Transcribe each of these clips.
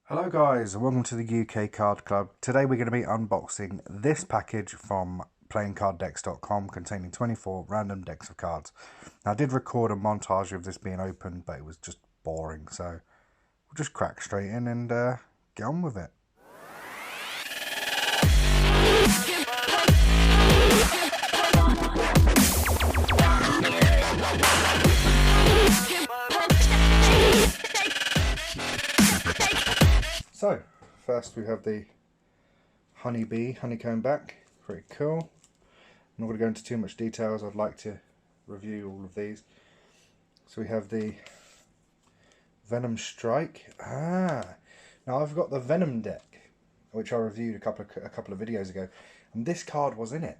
Hello guys and welcome to the UK Card Club. Today we're going to be unboxing this package from playingcarddecks.com containing 24 random decks of cards. Now I did record a montage of this being opened, but it was just boring, so we'll just crack straight in and get on with it. So, first we have the honeycomb back, pretty cool. I'm not going to go into too much details, I'd like to review all of these. So we have the Venom Strike. Now I've got the Venom deck, which I reviewed a couple of videos ago, and this card was in it.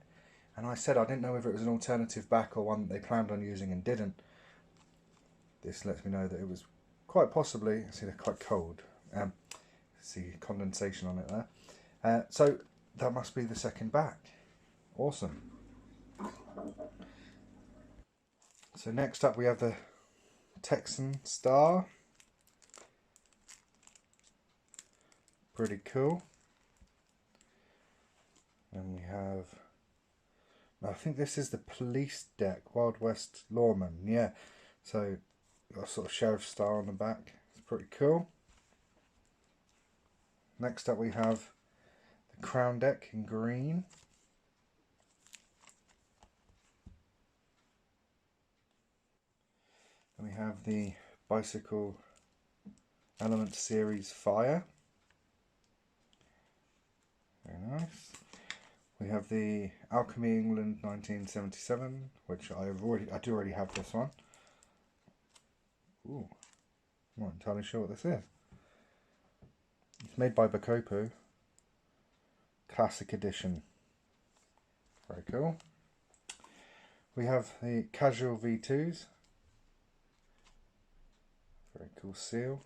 And I said I didn't know whether it was an alternative back or one that they planned on using and didn't. This lets me know that it was quite possibly, see they're quite cold. See condensation on it there. So that must be the second back. Awesome. So next up we have the Texan Star. Pretty cool. And we have, I think this is the police deck, Wild West Lawman. Yeah. So got a sort of sheriff star on the back. It's pretty cool. Next up we have the Crown deck in green. And we have the Bicycle Element Series Fire. Very nice. We have the Alchemy England 1977, which I do already have this one. Ooh, I'm not entirely sure what this is. It's made by Bacopo. Classic Edition. Very cool. We have the Casual V2s. Very cool seal.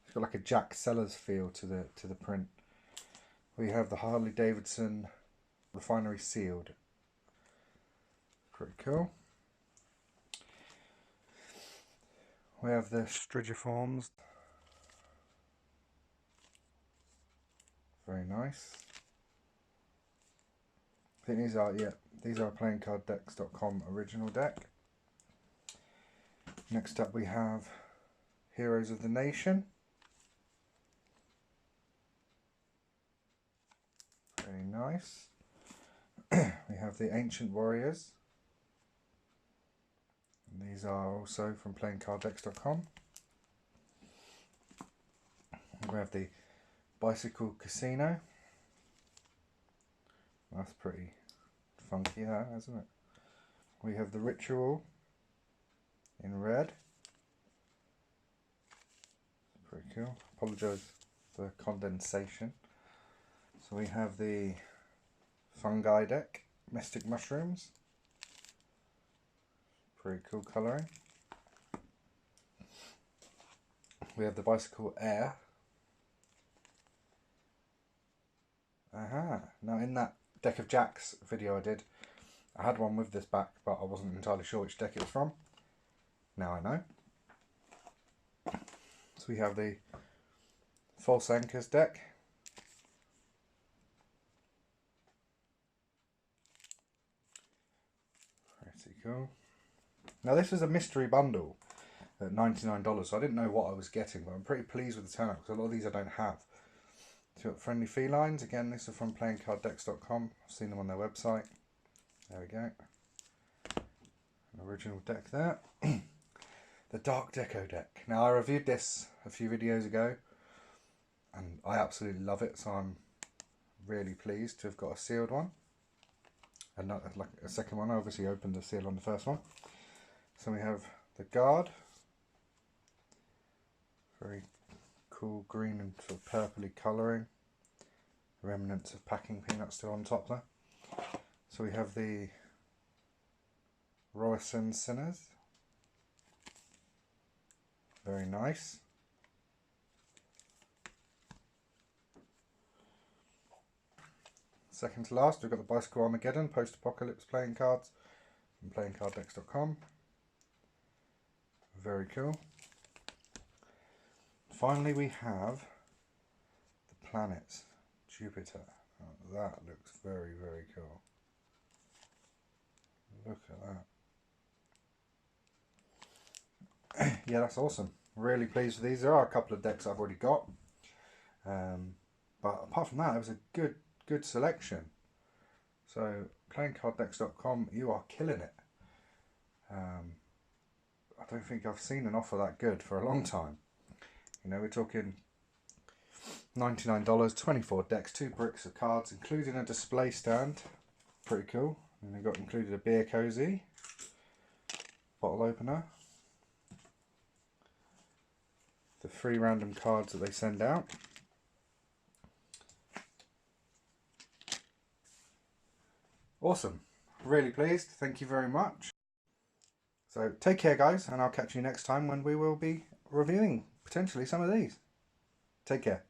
It's got like a Jack Sellers feel to the print. We have the Harley Davidson Refinery Sealed. Pretty cool. We have the Strigiforms. Very nice. I think these are playingcarddecks.com original deck. Next up we have Heroes of the Nation. Very nice. We have the Ancient Warriors. And these are also from playingcarddecks.com. We have the Bicycle Casino. That's pretty funky, that, isn't it? We have the Ritual in red. Pretty cool. Apologise for the condensation. So we have the Fungi deck, Mystic Mushrooms. Pretty cool colouring. We have the Bicycle Air. Now in that Deck of Jacks video I did, I had one with this back, but I wasn't entirely sure which deck it was from. Now I know. So we have the False Anchors deck. Pretty cool. Now this is a mystery bundle at $99, so I didn't know what I was getting, but I'm pretty pleased with the turnout because a lot of these I don't have. So we've got Friendly Felines, again this is from playingcarddecks.com, I've seen them on their website. There we go. An original deck there. The Dark Deco deck. Now I reviewed this a few videos ago and I absolutely love it, so I'm really pleased to have got a sealed one. And not like a second one, I obviously opened the seal on the first one. So we have the Guard. Very cool green and sort of purpley colouring. Remnants of packing peanuts still on top there. So we have the Royston Sinners. Very nice. Second to last, we've got the Bicycle Armageddon post-apocalypse playing cards from playingcarddecks.com. Very cool. finally we have the planets. Jupiter. Oh, that looks very, very cool. Look at that. Yeah, that's awesome. Really pleased with these. There are a couple of decks I've already got. But apart from that, it was a good selection. So, playingcarddex.com, you are killing it. I don't think I've seen an offer that good for a long time. You know, we're talking $99, 24 decks, 2 bricks of cards, including a display stand. Pretty cool. And they got included a beer cozy, bottle opener, the 3 random cards that they send out. Awesome. Really pleased. Thank you very much. So take care, guys, and I'll catch you next time when we will be reviewing potentially some of these. Take care.